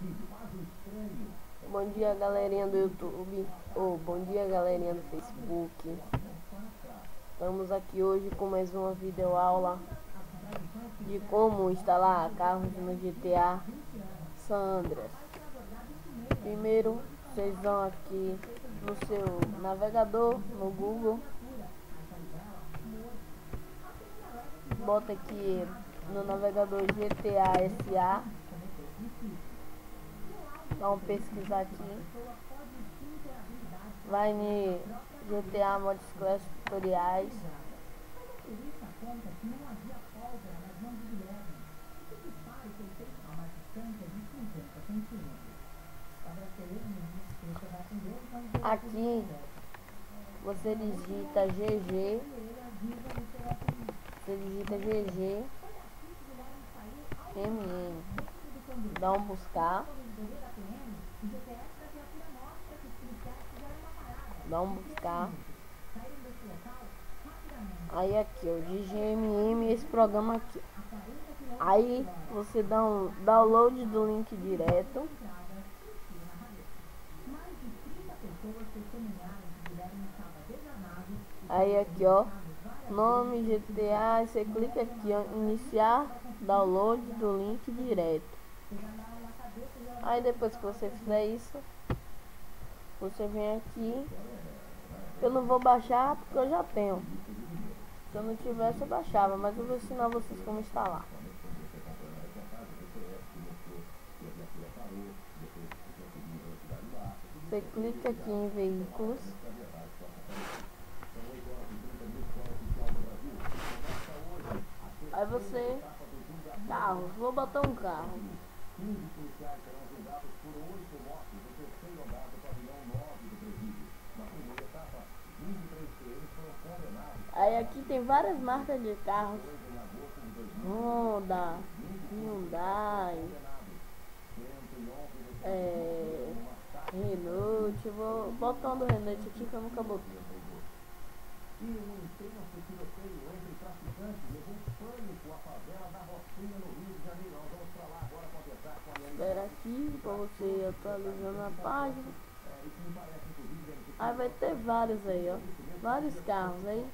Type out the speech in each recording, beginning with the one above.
Bom dia, galerinha do YouTube. Bom dia, galerinha do Facebook. Estamos aqui hoje com mais uma videoaula de como instalar carros no GTA San Andreas. Primeiro, vocês vão aqui no seu navegador, no Google. Bota aqui no navegador GTA SA. Dá um pesquisar aqui. Vai em GTA Mods Class Tutoriais. Aqui você digita GG. Você digita GG MM. Dá um buscar. Dá um buscar. Aí aqui, ó, GGMM, esse programa aqui. Aí você dá um download do link direto. Aí aqui, ó, nome GTA, você clica aqui, ó, iniciar download do link direto. Aí depois que você fizer isso, você vem aqui. Eu não vou baixar porque eu já tenho. Se eu não tivesse eu baixava, mas eu vou ensinar vocês como instalar. Você clica aqui em veículos. Aí você, carros, vou botar um carro. Aí aqui tem várias marcas de carros. Honda, Hyundai, Renault. Vou botando Renault aqui que eu nunca botei. Espera aqui pra você atualizando a página. Aí vai ter vários aí, ó. Vários carros aí.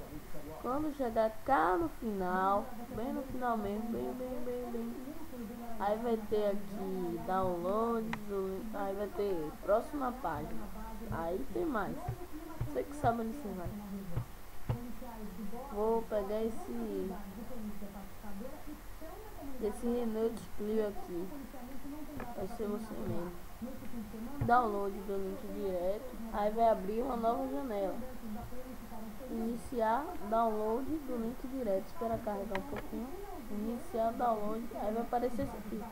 Quando chegar cá no final, bem no final mesmo, bem. Aí vai ter aqui download, aí vai ter próxima página. Aí tem mais. Você que sabe onde você vai. Vou pegar esse Renault Clio aqui. Vai ser você mesmo. Download do link direto. Aí vai abrir uma nova janela. Iniciar download do link direto. Espera carregar um pouquinho. Iniciar download. Aí vai aparecer isso aqui.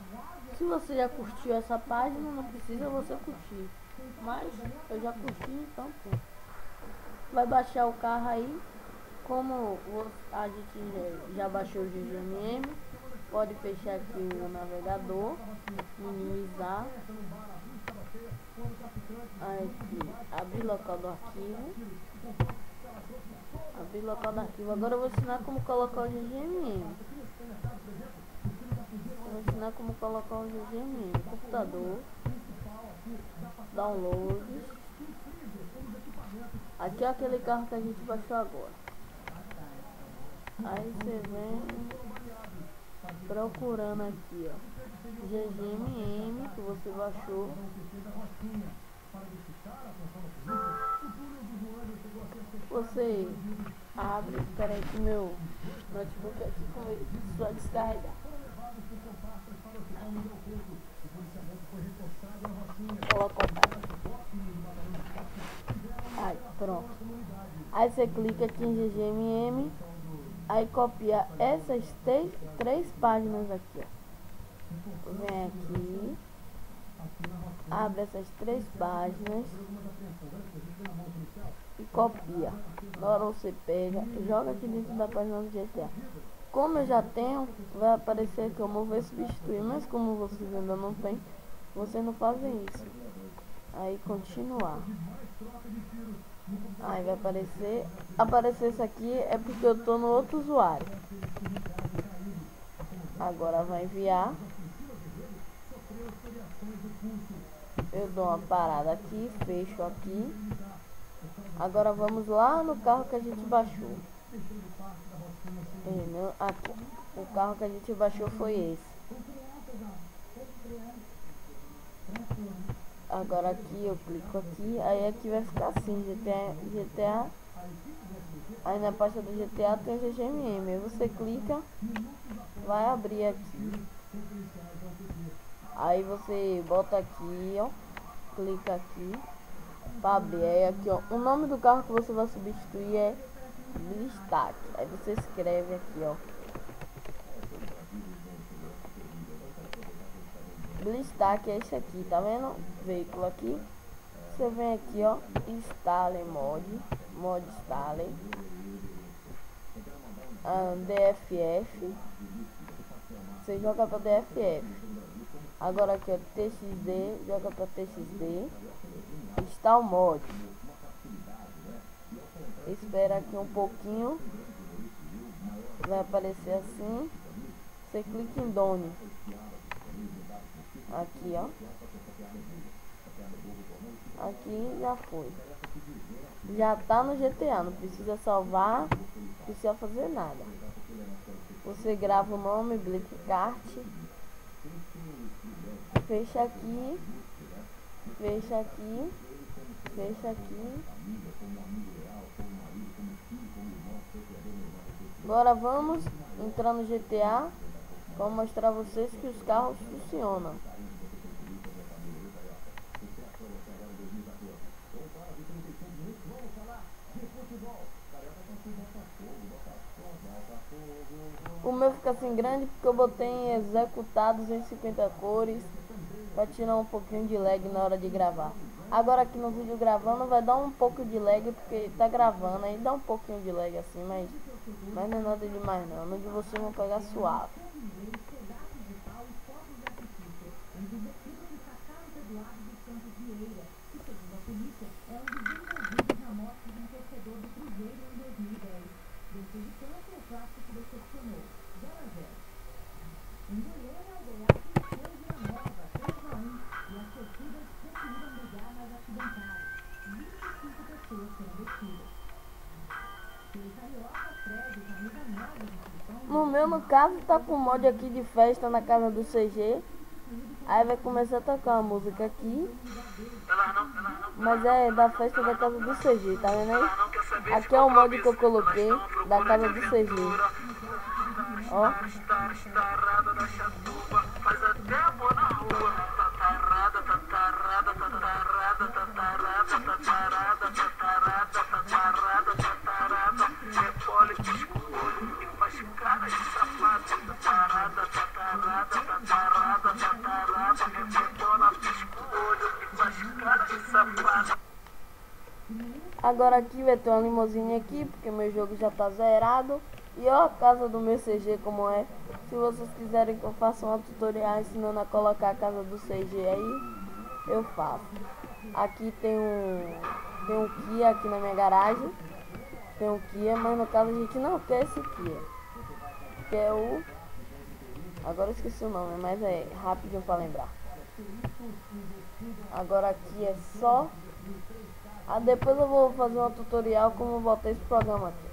Se você já curtiu essa página, não precisa você curtir. Mas eu já curti, então pronto. Vai baixar o carro aí. Como a gente já baixou o GGMM, pode fechar aqui o navegador, minimizar. Aqui, abrir local do arquivo. Abrir local do arquivo. Agora eu vou ensinar como colocar o GGMM. Vou ensinar como colocar o GGMM. Computador. Downloads. Aqui é aquele carro que a gente baixou agora. Aí você vem procurando aqui, ó, GGMM que você baixou. Você abre, espera aí que meu notebook aqui começou a descarregar. Coloca o contato. Aí, pronto. Aí você clica aqui em GGMM. Aí copia essas três páginas aqui, ó. Vem aqui, abre essas três páginas e copia. Na hora você pega, joga aqui dentro da página do GTA. Como eu já tenho, vai aparecer aqui, eu vou ver substituir, mas como vocês ainda não tem, vocês não fazem isso. Aí continuar. Aí vai aparecer isso aqui é porque eu tô no outro usuário. Agora vai enviar. Eu dou uma parada aqui, fecho aqui. Agora vamos lá no carro que a gente baixou. Aqui. O carro que a gente baixou foi esse. Agora aqui eu clico aqui, aí aqui vai ficar assim, GTA. Aí na pasta do GTA tem o GGMM. Aí você clica, vai abrir aqui. Aí você bota aqui, ó. Clica aqui para abrir. Aí aqui, ó. O nome do carro que você vai substituir é Blistack. Aí você escreve aqui, ó. Blistack é esse aqui, tá vendo? Veículo aqui. Você vem aqui, ó. Installe mod Installe. DFF. Você joga para DFF. Agora aqui, ó. TXD. Joga para TXD. Install mod. Espera aqui um pouquinho. Vai aparecer assim. Você clica em Done. Aqui, ó. Aqui já foi. Já tá no GTA. Não precisa salvar. Não precisa fazer nada. Você grava o nome, Blitzkart. Fecha aqui. Fecha aqui. Fecha aqui. Agora vamos entrar no GTA para mostrar a vocês que os carros funcionam. O meu fica assim grande porque eu botei em executados em 50 cores para tirar um pouquinho de lag na hora de gravar. Agora aqui no vídeo gravando vai dar um pouco de lag porque tá gravando, aí dá um pouquinho de lag assim, mas não é nada demais não. No de vocês vão pegar suave. No meu, no caso, tá com mod aqui de festa na casa do CG. Aí vai começar a tocar uma música aqui. Mas é da festa da casa do CG, tá vendo aí? Aqui é o mod que eu coloquei da casa do CG. Ó. Agora aqui vai ter uma limousine aqui, porque meu jogo já tá zerado. E ó a casa do meu CG como é. Se vocês quiserem que eu faça um tutorial ensinando a colocar a casa do CG aí, eu faço. Aqui tem um Kia aqui na minha garagem. Tem um Kia, mas no caso a gente não quer esse Kia. Que é o... Agora eu esqueci o nome, mas é rapidinho pra lembrar. Agora aqui é só... depois eu vou fazer um tutorial como botar esse programa aqui.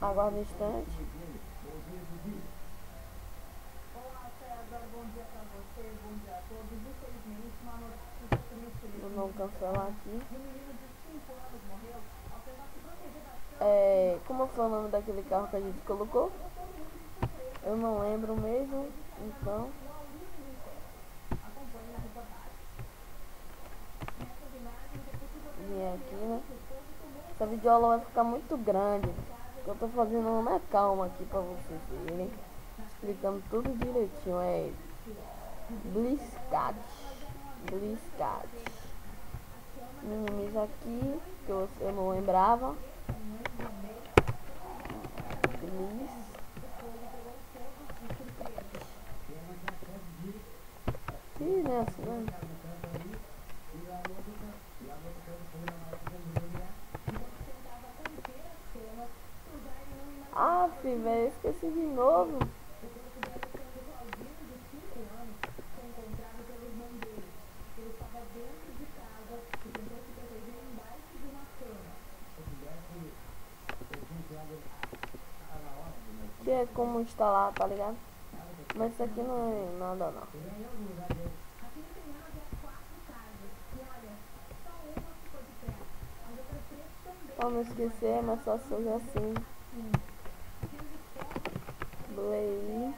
Aguarda um instante. Vamos cancelar aqui. Como foi o nome daquele carro que a gente colocou? Eu não lembro mesmo, então... Vim aqui, né? Essa videoaula vai ficar muito grande. Eu tô fazendo uma calma aqui pra vocês verem. Explicando tudo direitinho. É Blitzkart. Minimiza aqui, que eu não lembrava. Ih, né, assim, né? velho, esqueci de novo. Que é como instalar, tá ligado? Mas isso aqui não é nada não. Pra não esquecer, é mais fácil fazer assim. Play.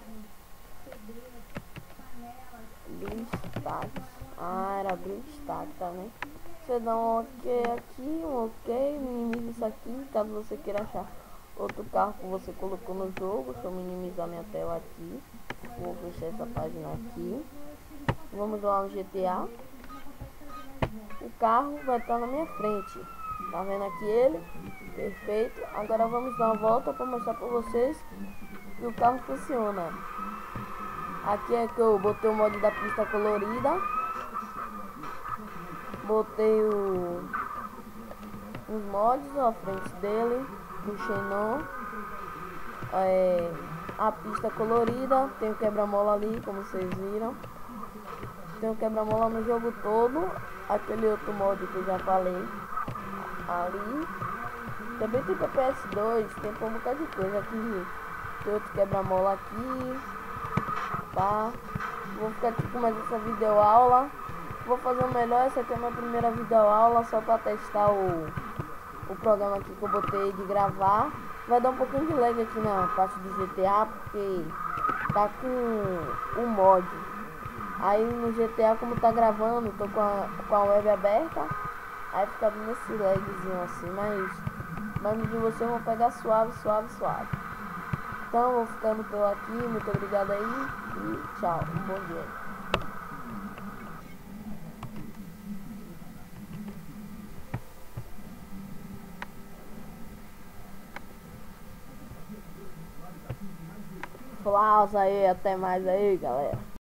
Blistack. Ah, era Blistack, tá, né? Você dá um ok aqui, um ok, minimiza isso aqui, caso você queira achar outro carro que você colocou no jogo. Deixa eu minimizar minha tela aqui. Vou fechar essa página aqui. Vamos lá no GTA. O carro vai estar na minha frente. Tá vendo aqui ele? Perfeito. Agora vamos dar uma volta para mostrar para vocês que o carro funciona. Aqui é que eu botei o mod da pista colorida. Botei os mods à frente dele, do Xenon. A pista colorida, tem o quebra-mola ali, como vocês viram. Tem o quebra-mola no jogo todo. Aquele outro mod que eu já falei ali. Também tem PS2, tem um bocado de coisa aqui. Tem outro quebra-mola aqui. Tá? Vou ficar aqui com mais essa videoaula. Vou fazer o melhor, essa aqui é a minha primeira videoaula, só para testar o programa aqui que eu botei de gravar. Vai dar um pouquinho de lag aqui na parte do GTA, porque tá com o mod. Aí no GTA, como tá gravando, tô com a web aberta, aí fica dando esse lagzinho assim, mas no de você eu vou pegar suave, suave, suave. Então vou ficando por aqui, muito obrigado aí e tchau, um bom dia. Flausa aí, até mais aí, galera.